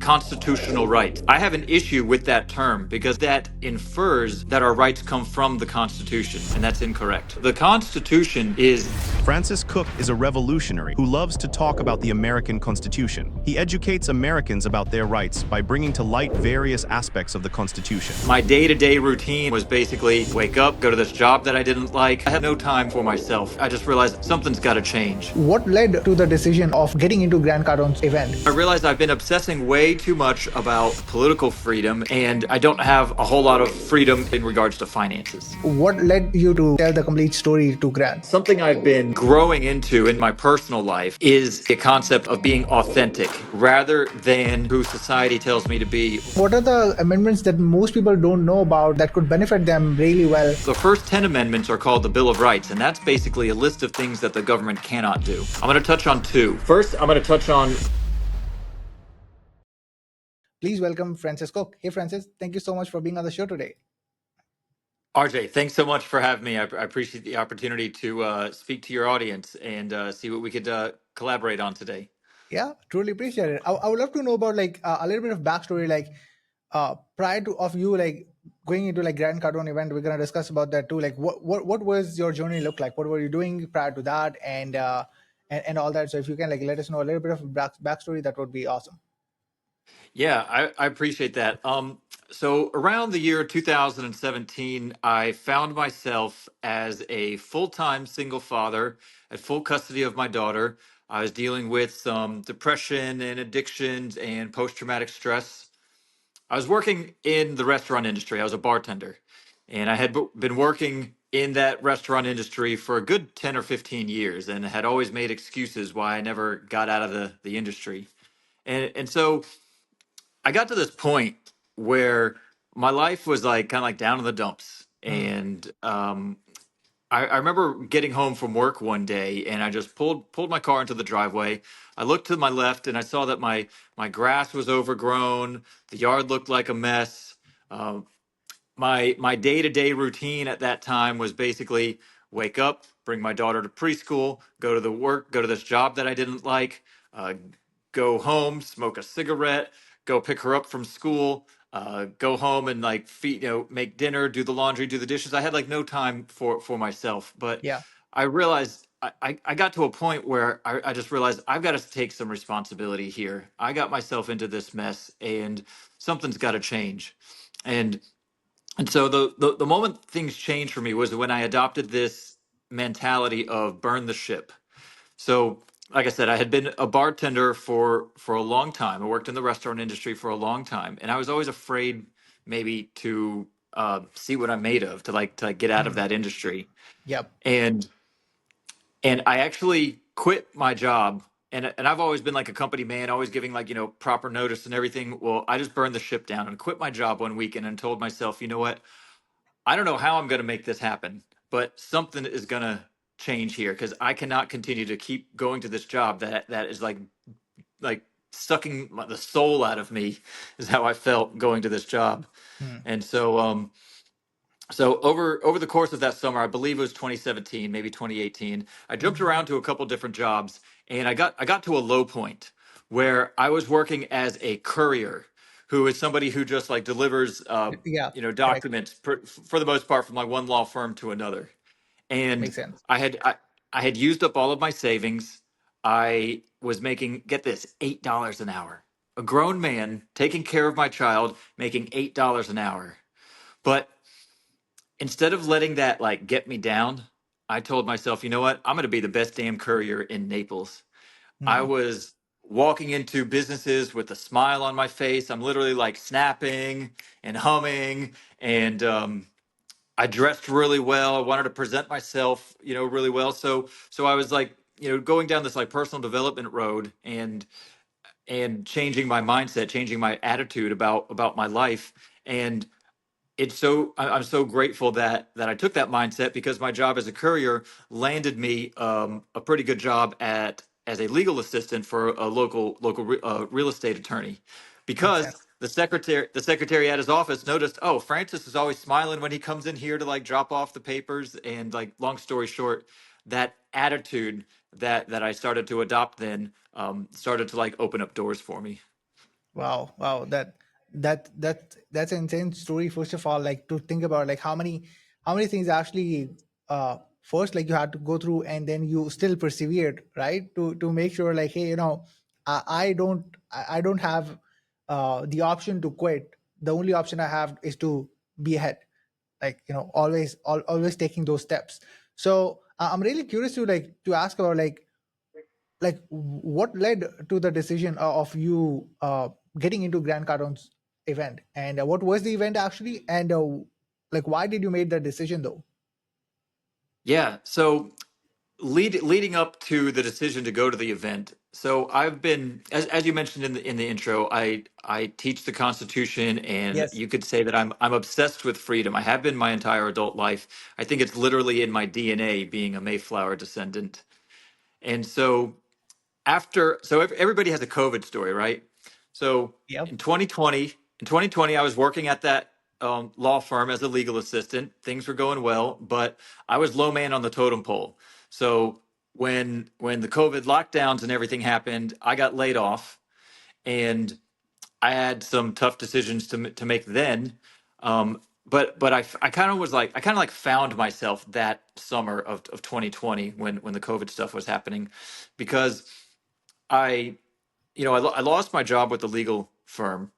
constitutional rights. I have an issue with that term because that infers that our rights come from the Constitution, and that's incorrect. The Constitution is. Francis Cook is a revolutionary who loves to talk about the American Constitution. He educates Americans about their rights by bringing to light various aspects of the Constitution. My day-to-day routine was basically wake up, go to this job that I didn't like. I had no time for myself. I just realized something's got to change. What led to the decision of getting into Grant Cardone's event? I realized I've been obsessing way too much about political freedom, and I don't have a whole lot of freedom in regards to finances. What led you to tell the complete story to Grant? Something I've been growing into in my personal life is the concept of being authentic rather than who society tells me to be. What are the amendments that most people don't know about that could benefit them really well? The first 10 amendments are called the Bill of Rights, and that's basically a list of things that the government cannot do. I'm going to touch on two. First, I'm going to touch on. Please welcome Francis Cook. Hey, Francis, thank you so much for being on the show today. RJ, thanks so much for having me. I appreciate the opportunity to speak to your audience and see what we could collaborate on today. Yeah, truly appreciate it. I would love to know about like a little bit of backstory, like prior to of you like going into like Grant Cardone event. We're gonna discuss about that too. Like what was your journey look like? What were you doing prior to that, and all that? So if you can like let us know a little bit of backstory, that would be awesome. Yeah, I appreciate that. So around the year 2017, I found myself as a full-time single father at full custody of my daughter. I was dealing with some depression and addictions and post-traumatic stress. I was working in the restaurant industry. I was a bartender, and I had been working in that restaurant industry for a good 10 or 15 years and had always made excuses why I never got out of the industry. And so I got to this point where my life was like kind of like down in the dumps. And I remember getting home from work one day and I just pulled my car into the driveway. I looked to my left and I saw that my grass was overgrown. The yard looked like a mess. Um, my day-to-day routine at that time was basically wake up, bring my daughter to preschool, go to the work, go to this job that I didn't like, uh, go home, smoke a cigarette, go pick her up from school, go home and like feed, make dinner, do the laundry, do the dishes. I had like no time for myself. But Yeah. I realized I got to a point where I just realized I've got to take some responsibility here. I got myself into this mess and something's got to change. And so the moment things changed for me was when I adopted this mentality of burn the ship. So, like I said, I had been a bartender for a long time. I worked in the restaurant industry for a long time, and I was always afraid maybe to see what I'm made of, to get out of that industry. Yep. And I actually quit my job. And I've always been like a company man, always giving like, proper notice and everything. Well, I just burned the ship down and quit my job one weekend and told myself, you know what? I don't know how I'm going to make this happen, but something is going to change here because I cannot continue to keep going to this job that is like sucking the soul out of me is how I felt going to this job. And so over the course of that summer, I believe it was 2017, maybe 2018, I jumped around to a couple different jobs and I got to a low point where I was working as a courier who is somebody who just like delivers Yeah. Correct. documents for the most part from like one law firm to another. And Makes sense. I had used up all of my savings. I was making, get this, $8 an hour. A grown man taking care of my child, making $8 an hour. But instead of letting that like get me down, I told myself, you know what? I'm going to be the best damn courier in Naples. I Hmm. was walking into businesses with a smile on my face. I'm literally like snapping and humming, and I dressed really well. I wanted to present myself, really well. So I was like, going down this like personal development road and changing my mindset, changing my attitude about my life. And I'm so grateful that I took that mindset because my job as a courier landed me a pretty good job at as a legal assistant for a local real estate attorney, Makes because sense. the secretary at his office noticed, oh, Francis is always smiling when he comes in here to like drop off the papers. And like, long story short, that attitude that I started to adopt then started to like open up doors for me. Wow, wow, that's an insane story. First of all, like to think about like how many things actually first like you had to go through, and then you still persevered, right? To make sure like, hey, I don't have the option to quit. The only option I have is to be ahead. Like, always taking those steps. So I'm really curious to ask about what led to the decision of you getting into Grant Cardone's event, and what was the event actually, and like why did you make that decision though? Yeah. So leading up to the decision to go to the event. So I've been, as you mentioned in the intro, I teach the Constitution, and Yes. you could say that I'm obsessed with freedom. I have been my entire adult life. I think it's literally in my DNA, being a Mayflower descendant. And so everybody has a COVID story, right? So Yep. in 2020, I was working at that law firm as a legal assistant. Things were going well, but I was low man on the totem pole. So when the COVID lockdowns and everything happened, I got laid off, and I had some tough decisions to make then. But I kind of was like, I kind of like found myself that summer of 2020 when the COVID stuff was happening, because I I lost my job with the legal firm,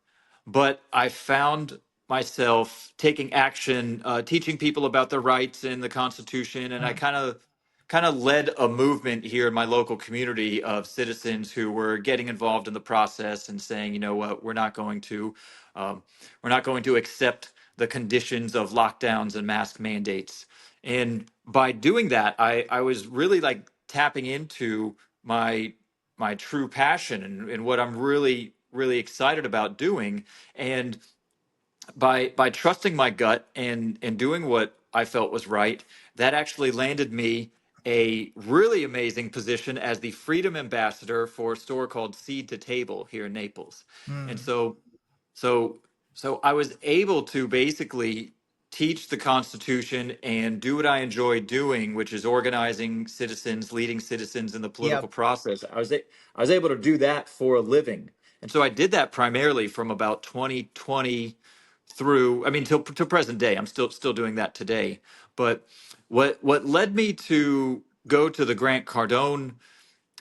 but I found myself taking action, teaching people about their rights in the Constitution, and I Mm. kind of led a movement here in my local community of citizens who were getting involved in the process and saying, you know what, um, we're not going to accept the conditions of lockdowns and mask mandates. And by doing that, I was really like tapping into my true passion and what I'm really excited about doing. And by trusting my gut and doing what I felt was right, that actually landed me a really amazing position as the Freedom Ambassador for a store called Seed to Table here in Naples. And Mm. so so I was able to basically teach the Constitution and do what I enjoy doing, which is organizing citizens, leading citizens in the political Yep. process. I was able to do that for a living. And so I did that primarily from about 2020 through, I mean, till present day. I'm still doing that today. But what led me to go to the Grant Cardone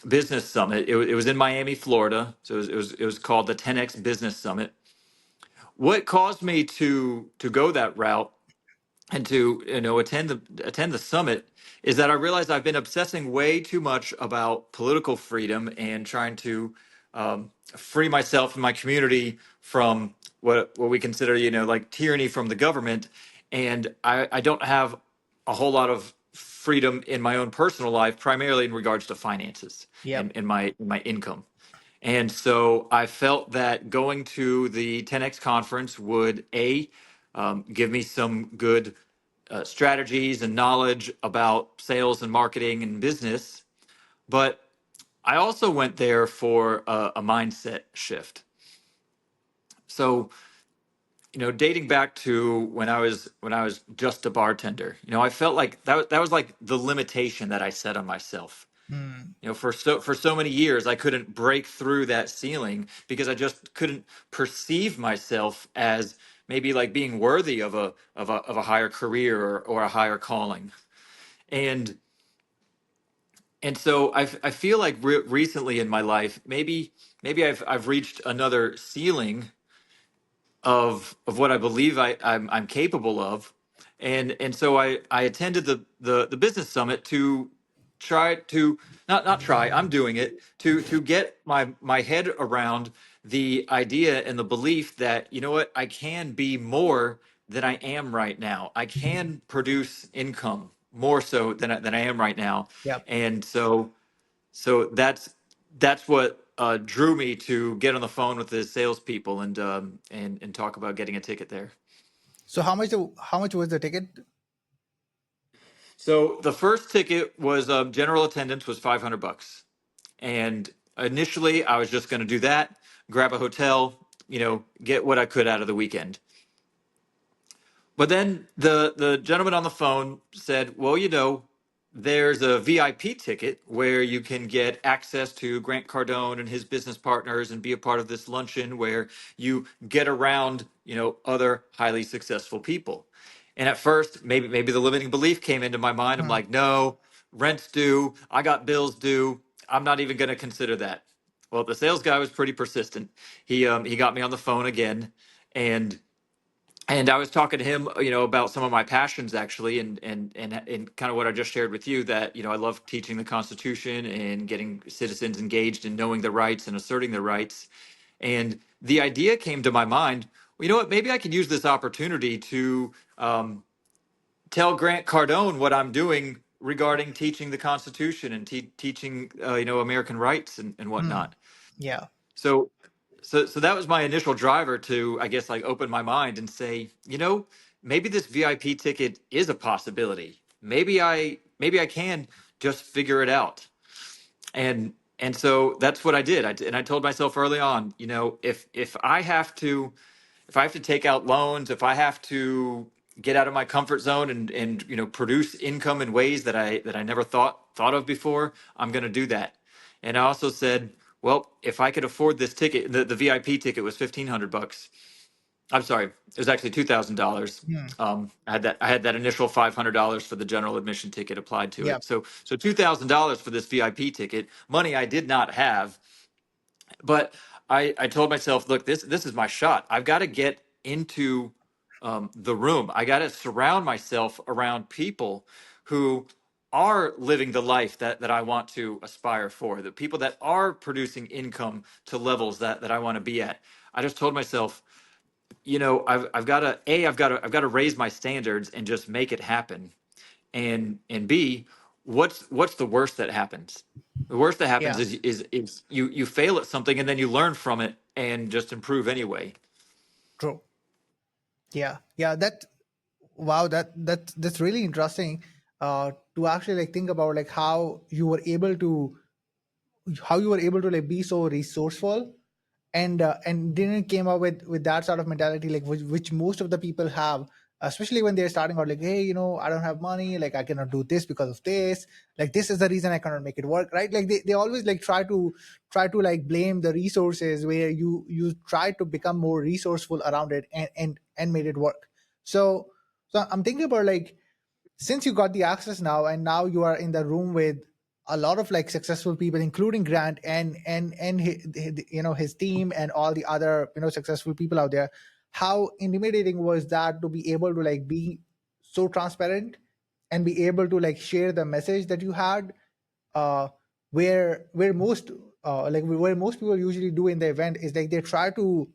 Business Summit? It was in Miami, Florida. So it was called the 10X Business Summit. What caused me to go that route and to attend the summit is that I realized I've been obsessing way too much about political freedom and trying to free myself and my community from what we consider like tyranny from the government, and I don't have a whole lot of freedom in my own personal life, primarily in regards to finances and Yep. in my income. And so I felt that going to the 10X conference would give me some good strategies and knowledge about sales and marketing and business. But I also went there for a mindset shift. So, dating back to when I was just a bartender, I felt like that was like the limitation that I set on myself. Mm. For so many years, I couldn't break through that ceiling because I just couldn't perceive myself as maybe like being worthy of a higher career or a higher calling. And and so I feel like recently in my life, maybe I've reached another ceiling of what I believe I'm capable of, and so I attended the business summit to try to not try, I'm doing it to get my head around the idea and the belief that, you know what, I can be more than I am right now. I can produce income more so than I am right now. Yep. And so that's what drew me to get on the phone with the salespeople and talk about getting a ticket there. So how much was the ticket? So the first ticket was general attendance was $500, and initially I was just going to do that, grab a hotel, get what I could out of the weekend. But then the gentleman on the phone said, "Well, there's a VIP ticket where you can get access to Grant Cardone and his business partners and be a part of this luncheon where you get around, other highly successful people. And at first, maybe the limiting belief came into my mind. I'm Hmm. like, no, rent's due. I got bills due. I'm not even going to consider that. Well, the sales guy was pretty persistent. He got me on the phone again, and I was talking to him, about some of my passions actually, and kind of what I just shared with you, that I love teaching the Constitution and getting citizens engaged in knowing their rights and asserting their rights. And the idea came to my mind. Well, you know what? Maybe I could use this opportunity to tell Grant Cardone what I'm doing regarding teaching the Constitution and teaching, American rights and Hmm. whatnot. Yeah. So so that was my initial driver to, I guess, like open my mind and say, maybe this VIP ticket is a possibility. Maybe I can just figure it out. And so that's what I did. And I told myself early on, if I have to take out loans, if I have to get out of my comfort zone and produce income in ways that I never thought of before, I'm going to do that. And I also said, well, if I could afford this ticket, the VIP ticket was $1,500. I'm sorry, it was actually $2,000. Hmm. I had that initial $500 for the general admission ticket applied to Yeah. it. So $2,000 for this VIP ticket, money I did not have, but I told myself, look, this is my shot. I've got to get into the room. I got to surround myself around people who are living the life that I want to aspire for, the people that are producing income to levels that I want to be at. I just told myself, I've got to I've got to raise my standards and just make it happen. And B, what's the worst that happens? The worst that happens Yeah. is you fail at something and then you learn from it and just improve anyway. True. Yeah. Yeah. Wow. That's really interesting. To actually like think about like how you were able to like be so resourceful, and didn't came up with that sort of mentality, like which most of the people have, especially when they're starting out, like, hey, I don't have money, like I cannot do this because of this, like this is the reason I cannot make it work, right? Like they always like try to like blame the resources, where you try to become more resourceful around it, and made it work. So I'm thinking about like, since you got the access now, and now you are in the room with a lot of like successful people, including Grant and his team and all the other successful people out there, how intimidating was that to be able to like be so transparent and be able to like share the message that you had, uh where most where most people usually do in the event is like they try to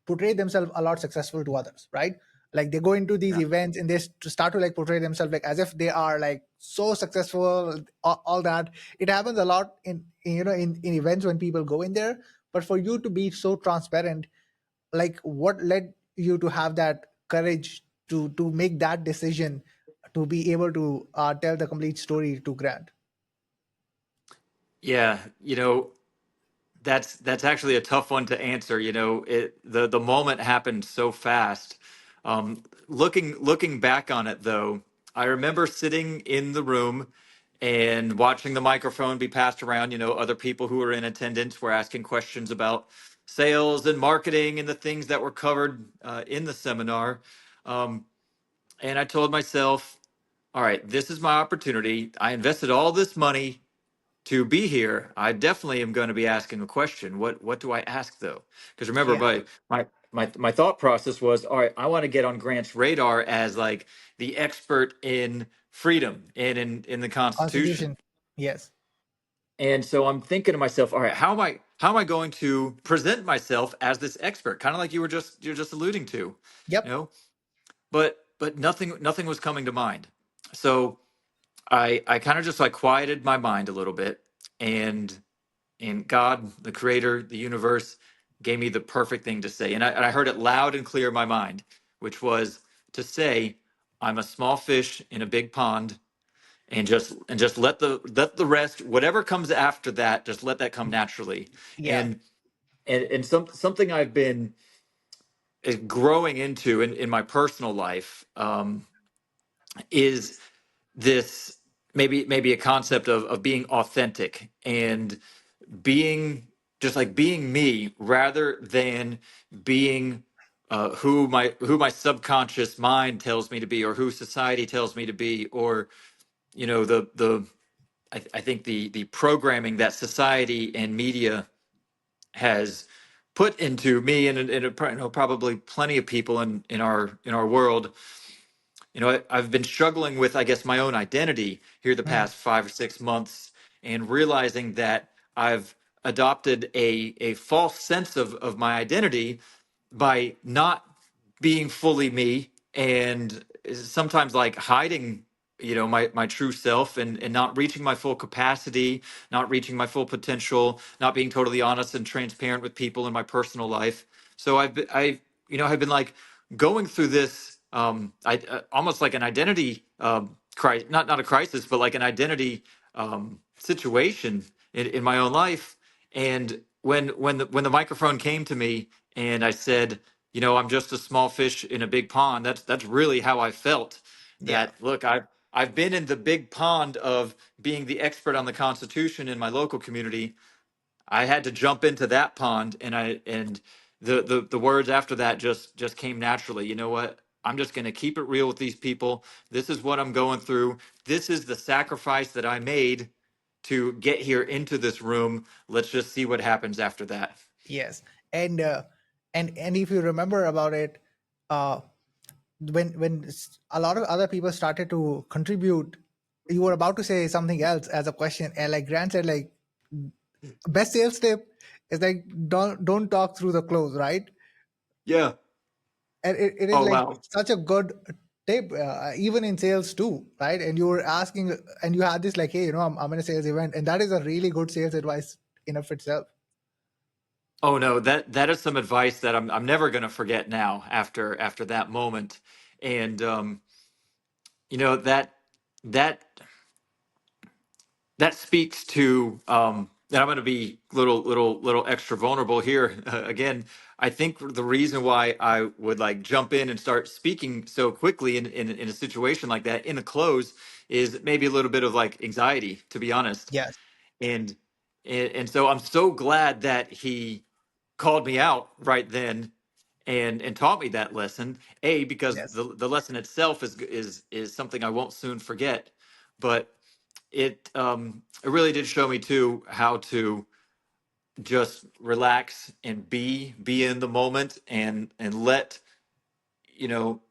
portray themselves a lot successful to others, right? Like they go into these Yeah. events and they start to like portray themselves like as if they are like so successful, all that. It happens a lot in events when people go in there. But for you to be so transparent, like what led you to have that courage to make that decision, to be able to tell the complete story to Grant? Yeah, that's actually a tough one to answer. The moment happened so fast. Looking back on it though, I remember sitting in the room and watching the microphone be passed around. Other people who were in attendance were asking questions about sales and marketing and the things that were covered in the seminar. Um, and I told myself, all right, this is my opportunity. I invested all this money to be here. I definitely am going to be asking a question. What do I ask though? Because remember, Yeah. my thought process was, all right, I want to get on Grant's radar as like the expert in freedom and in the Constitution. Constitution. Yes. And so I'm thinking to myself, all right, how am I going to present myself as this expert? Kind of like you're just alluding to, you Yep. know. But nothing was coming to mind. So I kind of just like quieted my mind a little bit, and God, the creator, the universe, gave me the perfect thing to say. And I heard it loud and clear in my mind, which was to say, I'm a small fish in a big pond, and just let the rest, whatever comes after that, just let that come naturally. Yeah. And something I've been growing into in my personal life is this. maybe a concept of being authentic and being just like being me rather than being who my subconscious mind tells me to be, or who society tells me to be, or the I think the programming that society and media has put into me and probably plenty of people in our world. I've been struggling with, I guess, my own identity here the Mm, past 5 or 6 months, and realizing that I've adopted a false sense of my identity by not being fully me, and sometimes like hiding my true self, and not reaching my full capacity, not reaching my full potential, not being totally honest and transparent with people in my personal life. So I've been like going through this almost like an identity crisis, not a crisis, but like an identity situation in my own life. And when the microphone came to me and I said, I'm just a small fish in a big pond. That's really how I felt. yeah. That look, I've been in the big pond of being the expert on the Constitution in my local community. I had to jump into that pond, and the words after that just came naturally. You know what? I'm just going to keep it real with these people. This is what I'm going through. This is the sacrifice that I made to get here into this room. Let's just see what happens after that. Yes. And and if you remember about it, uh a lot of other people started to contribute, you were about to say something else as a question, and like Grant said, like best sales tip is like don't talk through the close, right? Yeah. And it is Oh like wow. such a good tip, even in sales too, right? And you were asking, and you had this like, hey, I'm in a sales event, and that is a really good sales advice in of itself. Oh no, that is some advice that I'm never going to forget now after that moment. And that that speaks to and I'm going to be little extra vulnerable here again. I think the reason why I would like jump in and start speaking so quickly in a situation like that in a close is maybe a little bit of like anxiety, to be honest. Yes. And and, and so I'm so glad that he called me out right then and taught me that lesson. Because Yes. the lesson itself is something I won't soon forget, but it really did show me too how to just relax and be in the moment, and let you know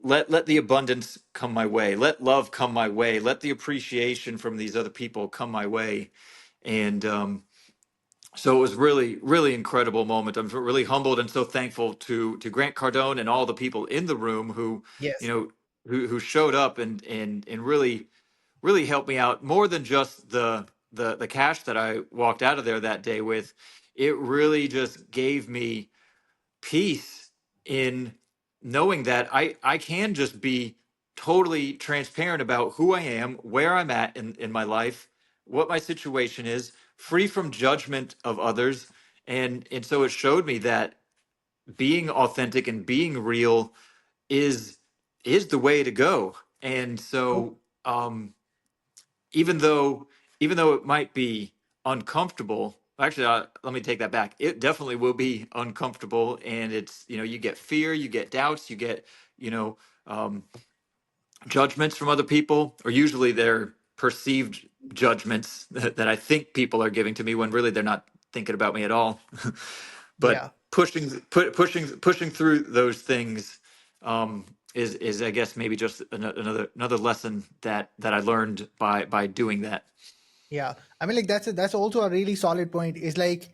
let the abundance come my way, let love come my way, let the appreciation from these other people come my way. And so it was really really incredible moment. I'm really humbled and so thankful to Grant Cardone and all the people in the room who you Yes. know who showed up and really helped me out more than just the cash that I walked out of there that day with. It really just gave me peace in knowing that I can just be totally transparent about who I am, where I'm at in my life, what my situation is, free from judgment of others. And so it showed me that being authentic and being real is is the way to go. And True. so even though it might be uncomfortable, actually, let me take that back, it definitely will be uncomfortable. And it's, you get fear, you get doubts, you get you know um, judgments from other people, or usually they're perceived judgments that I think people are giving to me when really they're not thinking about me at all. But Yeah. pushing through those things is I guess maybe just another lesson that I learned by doing that. Yeah. I mean, like that's also a really solid point. Is like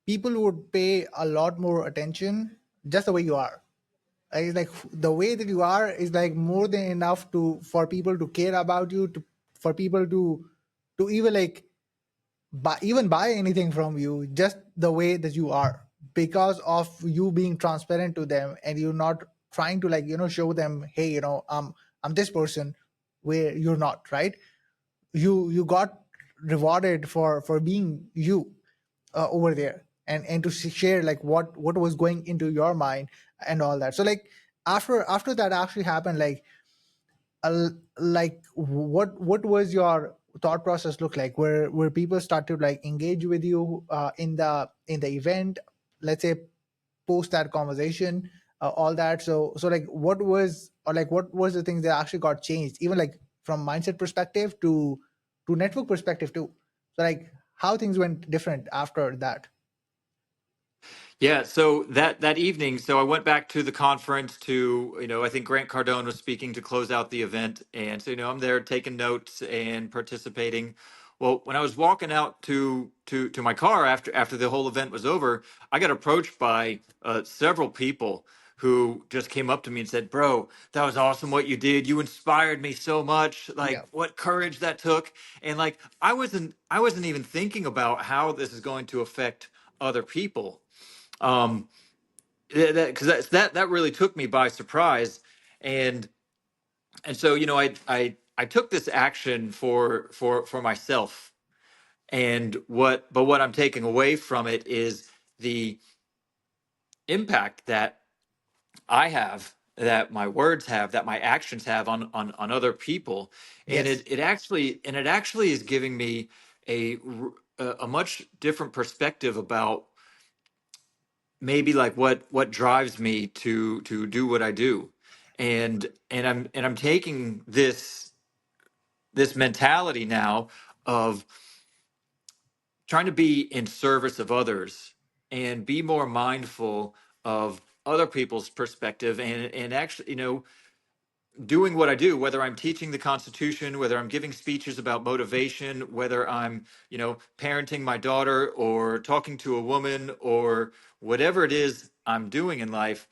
people would pay a lot more attention just the way you are. It's like the way that you are is like more than enough to for people to care about you, to for people to even like buy anything from you, just the way that you are, because of you being transparent to them, and you're not trying to like show them, hey, I'm this person, where you're not, right? You got rewarded for being you, over there, and to share like what was going into your mind and all that. So like after that actually happened, like like what was your thought process look like, where people start to like engage with you in the event, let's say post that conversation, all that. So like what was, or like what was the things that actually got changed, even like from mindset perspective to network perspective too? So like how things went different after that? Yeah, so that evening, so I went back to the conference to, I think Grant Cardone was speaking to close out the event, and so I'm there taking notes and participating. Well, when I was walking out to my car after the whole event was over, I got approached by several people who just came up to me and said, "Bro, that was awesome what you did. You inspired me so much. Yeah. Like what courage that took." And like I wasn't even thinking about how this is going to affect other people. Um, because that really took me by surprise, and so I took this action for myself, and what I'm taking away from it is the impact that I have, that my words have, that my actions have on other people, and Yes. it actually is giving me a much different perspective about maybe like what drives me to do what I do, and I'm taking this mentality now of trying to be in service of others and be more mindful of other people's perspective, and actually doing what I do, whether I'm teaching the Constitution, whether I'm giving speeches about motivation, whether I'm, parenting my daughter or talking to a woman or whatever it is I'm doing in life,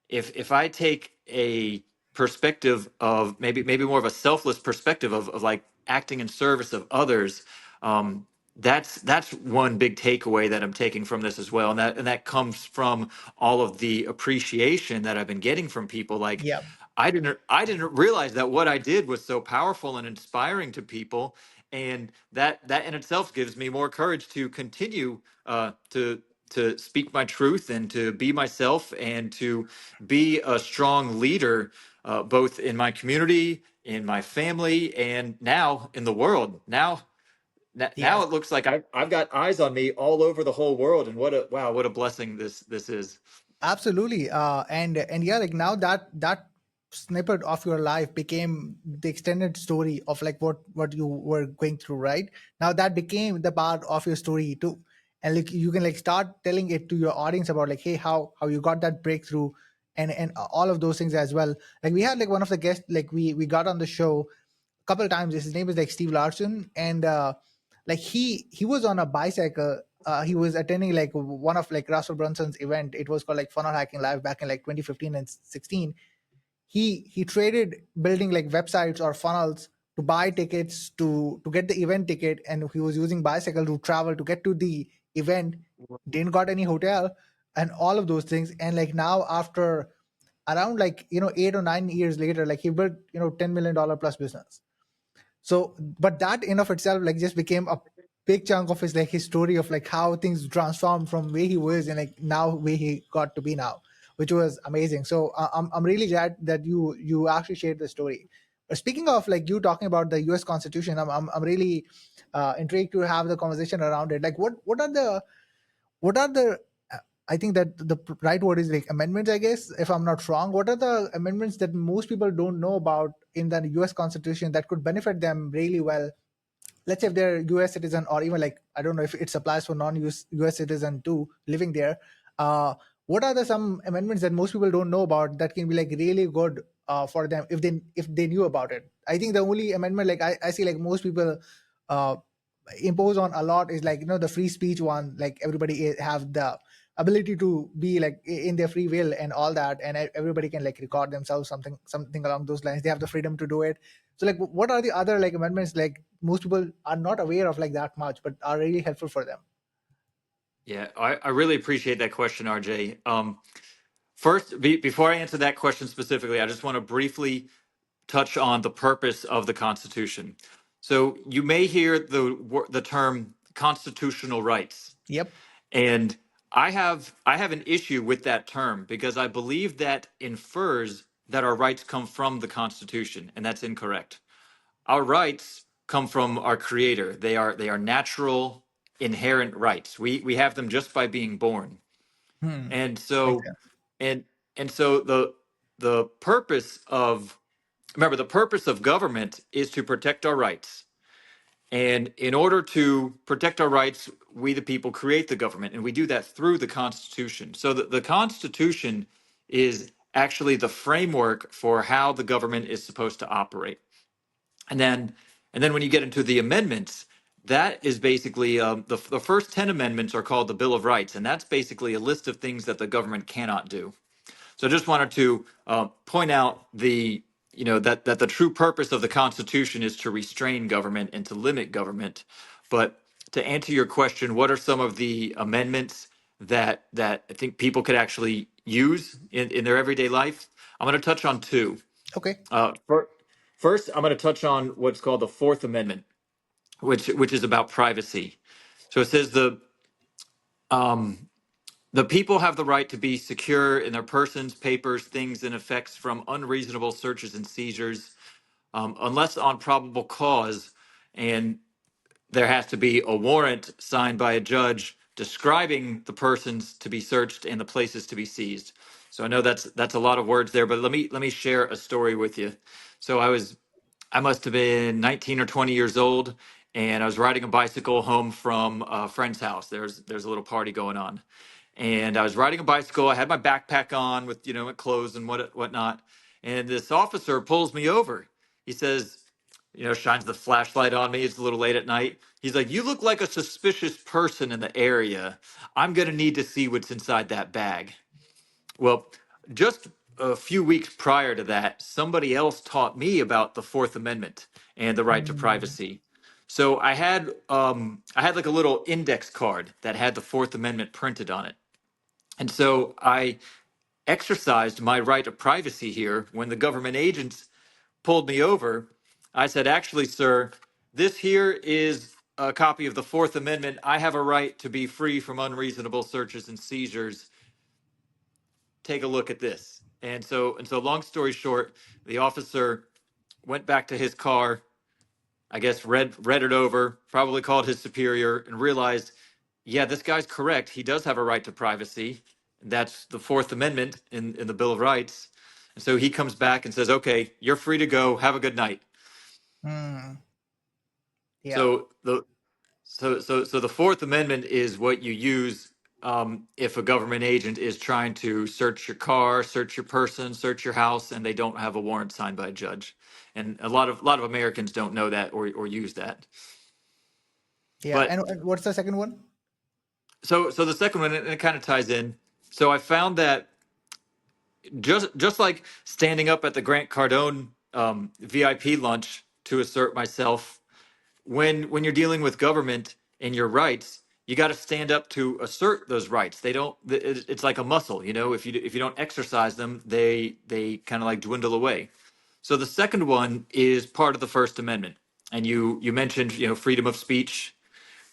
if I take a perspective of maybe more of a selfless perspective of like acting in service of others, that's one big takeaway that I'm taking from this as well, and that comes from all of the appreciation that I've been getting from people. Like Yeah. I didn't realize that what I did was so powerful and inspiring to people, and that in itself gives me more courage to continue to speak my truth and to be myself and to be a strong leader, both in my community, in my family, and now in the world. Now Yes. it looks like I've got eyes on me all over the whole world, and what a blessing this is. Absolutely. And yeah, like now that snippet of your life became the extended story of like what you were going through, right? Now that became the part of your story too. And like you can like start telling it to your audience about like, hey, how you got that breakthrough, and all of those things as well. Like we had like one of the guests, like we got on the show a couple of times. His name is like Steve Larson, and like he was on a bicycle. He was attending like one of like Russell Brunson's event. It was called like Funnel Hacking Live back in like 2015 and 16. He traded building like websites or funnels to buy tickets to get the event ticket, and he was using bicycle to travel to get to the event. Didn't got any hotel and all of those things. And like now after around like 8 or 9 years later, like he built $10 million plus business. So but that in of itself like just became a big chunk of his like his story of like how things transformed from where he was and like now where he got to be now, which was amazing. So I'm really glad that you actually shared the story. But speaking of like you talking about the US Constitution, I'm really intrigued to have the conversation around it. Like what are the I think that the right word is like amendments, I guess, if I'm not wrong. What are the amendments that most people don't know about in the US Constitution that could benefit them really well? Let's say if they're US citizen, or even like, I don't know if it applies for non-US citizen too, living there. What are the some amendments that most people don't know about that can be like really good for them if they knew about it? I think the only amendment like I see like most people uh, impose on a lot is like the free speech one. Like everybody have the ability to be like in their free will and all that, and everybody can like record themselves, something along those lines. They have the freedom to do it. So like what are the other like amendments like most people are not aware of like that much but are really helpful for them? Yeah, I really appreciate that question, RJ. First, before I answer that question specifically, I just want to briefly touch on the purpose of the Constitution. So you may hear the term constitutional rights, Yep. and I have an issue with that term because I believe that infers that our rights come from the Constitution, and that's incorrect. Our rights come from our Creator. They are natural, inherent rights. We have them just by being born. Hmm. And Makes so sense. and and so the purpose of remember the purpose of government is to protect our rights. And in order to protect our rights, we the people create the government, and we do that through the Constitution. So the Constitution is actually the framework for how the government is supposed to operate. And then when you get into the amendments, that is basically the first 10 amendments are called the Bill of Rights, and that's basically a list of things that the government cannot do. So I just wanted to point out that the true purpose of the Constitution is to restrain government and to limit government. But to answer your question, what are some of the amendments that I think people could actually use in their everyday life? I'm going to touch on two. Okay. First, I'm going to touch on what's called the Fourth Amendment, which is about privacy. So it says the people have the right to be secure in their persons, papers, things, and effects from unreasonable searches and seizures, unless on probable cause, and there has to be a warrant signed by a judge describing the persons to be searched and the places to be seized. So I know that's a lot of words there, but let me share a story with you. So I must have been 19 or 20 years old, and I was riding a bicycle home from a friend's house. There's a little party going on, and I was riding a bicycle. I had my backpack on with my clothes and whatnot, and this officer pulls me over. He says, shines the flashlight on me. It's a little late at night. He's like, "You look like a suspicious person in the area. I'm gonna need to see what's inside that bag." Well, just a few weeks prior to that, somebody else taught me about the Fourth Amendment and the right to Hmm. privacy. So I had like a little index card that had the Fourth Amendment printed on it. And so I exercised my right of privacy here when the government agents pulled me over. I said, "Actually, sir, this here is a copy of the Fourth Amendment. I have a right to be free from unreasonable searches and seizures. Take a look at this." And so long story short, the officer went back to his car, I guess read it over, probably called his superior and realized, yeah, this guy's correct. He does have a right to privacy. That's the Fourth Amendment in the Bill of Rights. And so he comes back and says, "Okay, you're free to go. Have a good night." Hmm. Yeah. So the Fourth Amendment is what you use if a government agent is trying to search your car, search your person, search your house, and they don't have a warrant signed by a judge. And a lot of Americans don't know that or use that. Yeah. But And what's the second one? so the second one, and it kind of ties in. So I found that just like standing up at the Grant Cardone VIP lunch to assert myself, when you're dealing with government and your rights, you got to stand up to assert those rights. They don't. It's like a muscle, If you don't exercise them, they kind of like dwindle away. So the second one is part of the First Amendment, and you mentioned freedom of speech.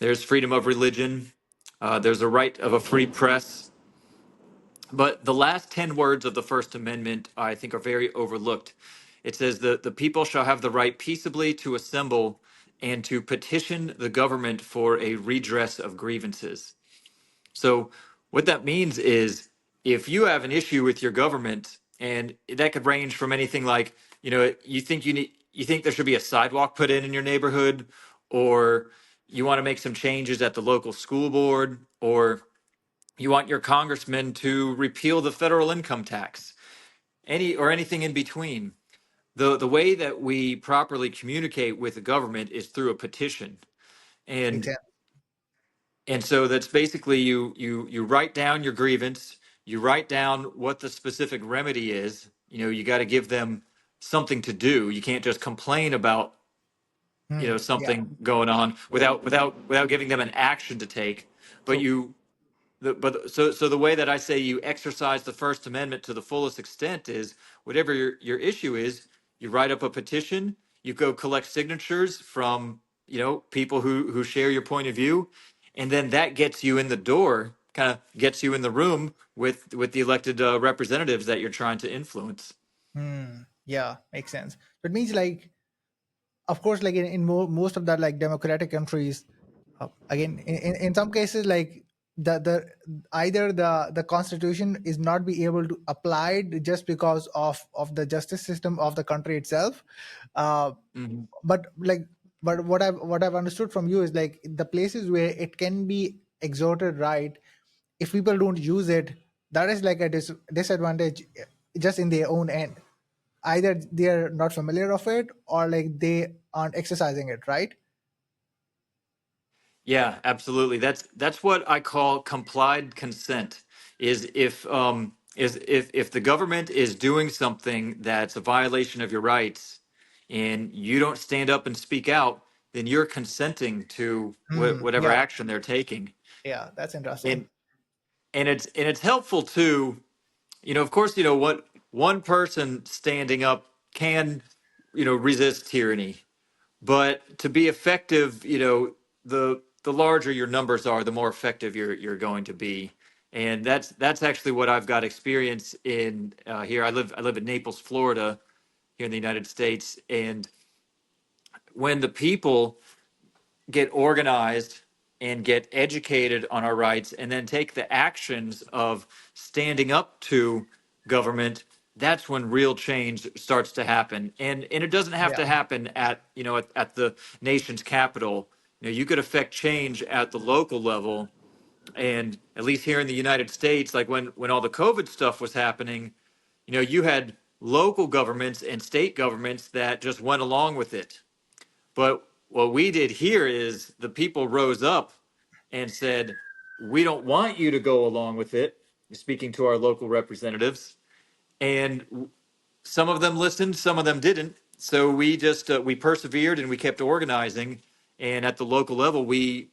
There's freedom of religion. There's a right of a free press. But the last 10 words of the First Amendment, I think, are very overlooked. It says that the people shall have the right peaceably to assemble and to petition the government for a redress of grievances. So, what that means is if you have an issue with your government, and that could range from anything like, you think there should be a sidewalk put in your neighborhood, or you want to make some changes at the local school board, or you want your congressman to repeal the federal income tax, anything in between. The way that we properly communicate with the government is through a petition. Makes And sense. and so that's basically you write down your grievance, you write down what the specific remedy is. You got to give them something to do. You can't just complain about Hmm. Yeah. something going on without giving them an action to take. But True. you so the way that I say you exercise the First Amendment to the fullest extent is whatever your issue is, you write up a petition, you go collect signatures from people who share your point of view, and then that gets you in the door, kind of gets you in the room with the elected representatives that you're trying to influence. Yeah, makes sense. So it means like, of course, like in most of that like democratic countries, again in some cases like the either the constitution is not be able to applied just because of the justice system of the country itself, uh, Mhm. but like but what I've understood from you is like the places where it can be exerted right, if people don't use it, that is like a disadvantage just in their own end. Either they're not familiar of it or like they aren't exercising it, right? Yeah, absolutely. That's what I call complied consent. Is if the government is doing something that's a violation of your rights, and you don't stand up and speak out, then you're consenting to whatever Yeah, action they're taking. yeah, that's interesting. And it's helpful too. Of course, what one person standing up can, resist tyranny. But to be effective, the larger your numbers are, the more effective you're going to be. And that's actually what I've got experience in here. I live in Naples, Florida, here in the United States. And when the people get organized and get educated on our rights and then take the actions of standing up to government, that's when real change starts to happen. And it doesn't have Yeah, to happen at the nation's capital. You could affect change at the local level. And at least here in the United States, like when all the COVID stuff was happening, you had local governments and state governments that just went along with it. But what we did here is the people rose up and said, we don't want you to go along with it, speaking to our local representatives. And some of them listened, some of them didn't. So we persevered and we kept organizing. And at the local level, we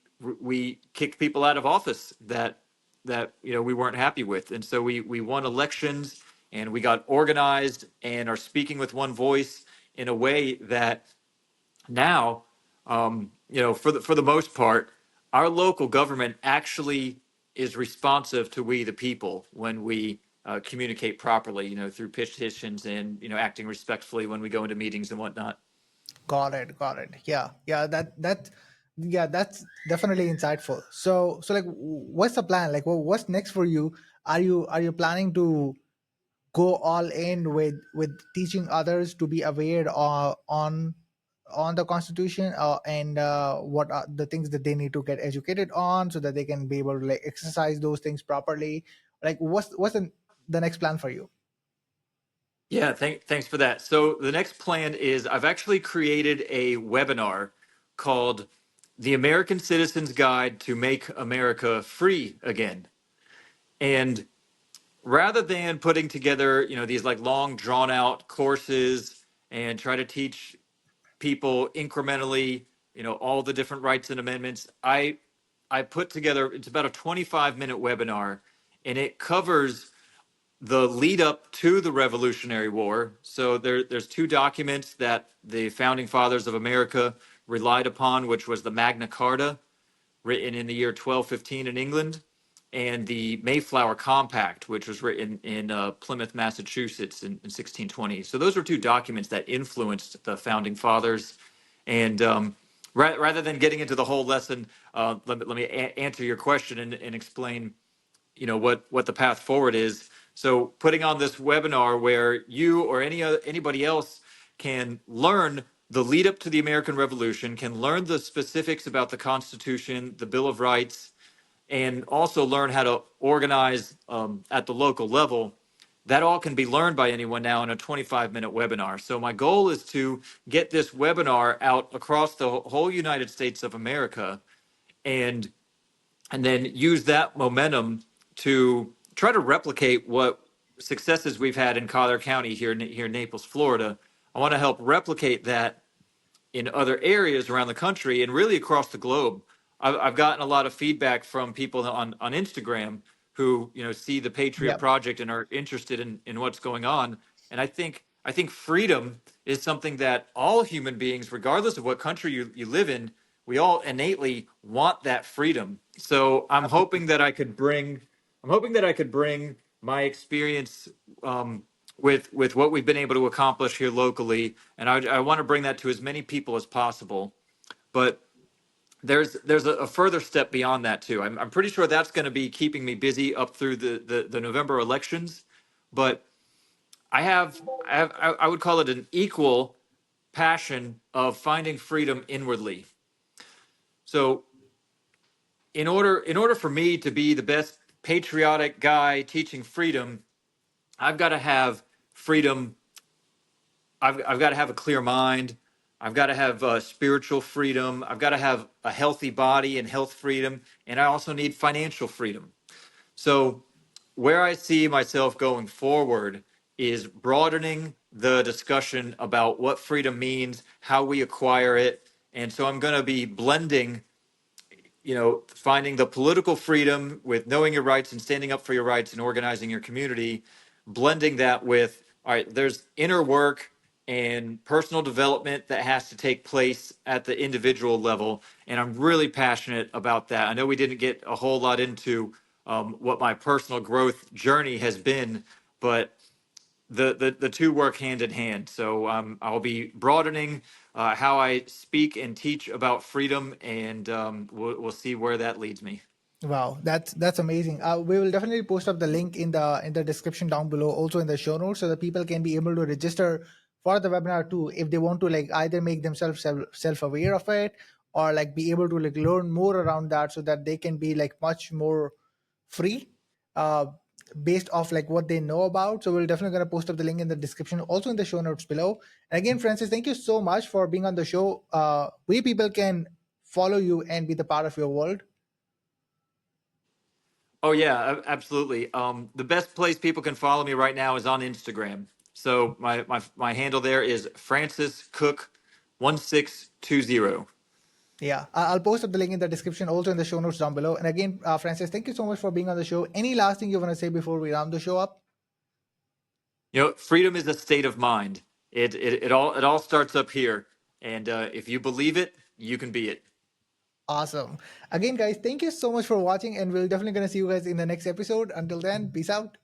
kicked people out of office that we weren't happy with. And so we won elections and we got organized and are speaking with one voice in a way that now, for the most part, our local government actually is responsive to we the people when we communicate properly, through petitions and acting respectfully when we go into meetings and whatnot. got it. Yeah, yeah, yeah, that's definitely insightful. So like, what's the plan? Like, what's next for you? Are you planning to go all in with teaching others to be aware on the constitution, and what are the things that they need to get educated on so that they can be able to like exercise those things properly? Like, what's the next plan for you? Yeah, thanks for that. So the next plan is I've actually created a webinar called The American Citizen's Guide to Make America Free Again. And rather than putting together, these like long drawn out courses and try to teach people incrementally, all the different rights and amendments, I put together, it's about a 25-minute webinar, and it covers the lead up to the Revolutionary War. So there's two documents that the founding fathers of America relied upon, which was the Magna Carta, written in the year 1215 in England, and the Mayflower Compact, which was written in Plymouth, Massachusetts in 1620. So those were two documents that influenced the founding fathers. And rather than getting into the whole lesson, let me answer your question and explain what the path forward is. So putting on this webinar where you or anybody else can learn the lead up to the American Revolution, can learn the specifics about the Constitution, the Bill of Rights, and also learn how to organize at the local level. That all can be learned by anyone now in a 25-minute webinar. So my goal is to get this webinar out across the whole United States of America, and then use that momentum to try to replicate what successes we've had in Collier County here in Naples, Florida. I want to help replicate that in other areas around the country and really across the globe. I've gotten a lot of feedback from people on Instagram who see the Patriot Yeah, Project and are interested in what's going on. And I think freedom is something that all human beings, regardless of what country you live in, we all innately want that freedom. So absolutely. I'm hoping that I could bring my experience with what we've been able to accomplish here locally, and I want to bring that to as many people as possible. But there's a further step beyond that too. I'm pretty sure that's going to be keeping me busy up through the November elections. But I would call it an equal passion of finding freedom inwardly. So in order for me to be the best patriotic guy teaching freedom, I've got to have freedom. I've got to have a clear mind. I've got to have spiritual freedom. I've got to have a healthy body and health freedom. And I also need financial freedom. So, where I see myself going forward is broadening the discussion about what freedom means, how we acquire it. And so, I'm going to be blending, finding the political freedom with knowing your rights and standing up for your rights and organizing your community, blending that with, all right, there's inner work and personal development that has to take place at the individual level. And I'm really passionate about that. I know we didn't get a whole lot into what my personal growth journey has been, but the two work hand in hand. So I'll be broadening how I speak and teach about freedom, and we'll see where that leads me. Wow, that's amazing. We will definitely post up the link in the description down below, also in the show notes, so that people can be able to register for the webinar too, if they want to like either make themselves self-aware of it, or like be able to like learn more around that, so that they can be like much more free uh based off like what they know about. So we're definitely going to post up the link in the description, also in the show notes below. And again, Francis, thank you so much for being on the show. We people can follow you and be the part of your world. Oh yeah, absolutely. The best place people can follow me right now is on Instagram. So my handle there is Francis Cook 1620. Yeah, I'll post up the link in the description, also in the show notes down below. And again, Francis, thank you so much for being on the show. Any last thing you want to say before we round the show up? Freedom is a state of mind. It all starts up here, and if you believe it, you can be it. Awesome. Again, guys, thank you so much for watching, and we're definitely going to see you guys in the next episode. Until then, peace out.